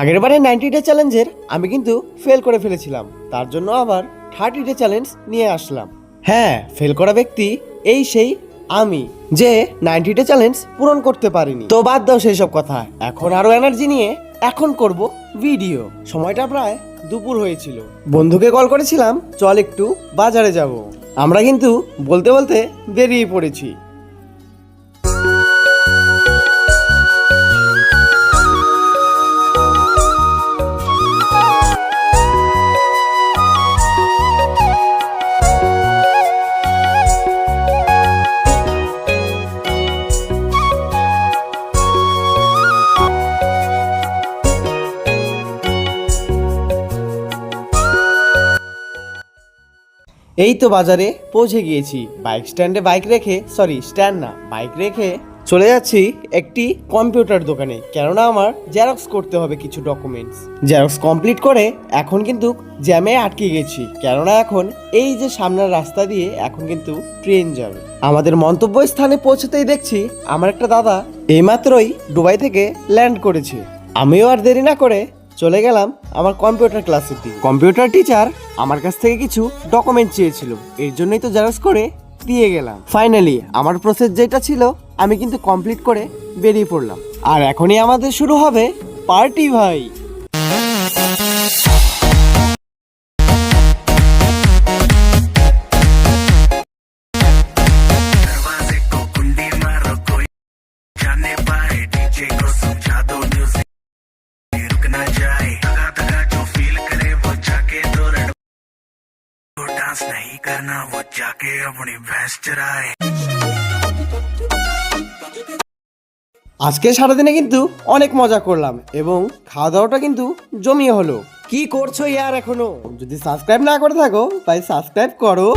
আগের বারে 90 ডে চ্যালেঞ্জের আমি কিন্তু ফেল করে ফেলেছিলাম, তার জন্য আবার 30 ডে চ্যালেঞ্জ নিয়ে আসলাম। হ্যাঁ, ফেল করা ব্যক্তি এই সেই আমি, যে 90 ডে চ্যালেঞ্জ পূরণ করতে পারিনি। তো বাদ দাও সেই সব কথা, এখন আরো এনার্জি নিয়ে এখন করব ভিডিও। সময়টা প্রায় দুপুর হয়েছিল, বন্ধুকে কল করেছিলাম চল একটু বাজারে যাব। আমরা কিন্তু বলতে বলতে বেরিয়ে পড়েছি। এই তো বাজারে পৌঁছে গিয়েছি। বাইক স্ট্যান্ডে বাইক রেখে চলে যাচ্ছি একটি কম্পিউটার দোকানে, কেননা আমার জেরক্স করতে হবে কিছু ডকুমেন্টস। জেরক্স কমপ্লিট করে এখন কিন্তু জ্যামে আটকে গেছি, কেননা এখন এই যে সামনের রাস্তা দিয়ে এখন কিন্তু ট্রেন যাবে। আমাদের মন্তব্যস্থানে পৌঁছতেই দেখছি আমার একটা দাদা এইমাত্রই দুবাই থেকে ল্যান্ড করেছে। আমিও আর দেরি না করে চলে গেলাম আমার কম্পিউটার ক্লাসের দিকে। কম্পিউটার টিচার আমার কাছ থেকে কিছু ডকুমেন্ট চেয়েছিল, এর জন্যই তো জেরক্স করে দিয়ে গেলাম। ফাইনালি আমার প্রসেস যেটা ছিল আমি কিন্তু কমপ্লিট করে বেরিয়ে পড়লাম। আর এখনই আমাদের শুরু হবে পার্টি ভাই। नहीं करना वो जाके अपनी भैंस चराए। আজকে সারাদিনে কিন্তু অনেক মজা করলাম এবং খাওয়া দাওয়াটা কিন্তু জমিয়ে হলো। কি করছো ইয়ার এখনো? যদি সাবস্ক্রাইব না করে থাকো ভাই সাবস্ক্রাইব করো।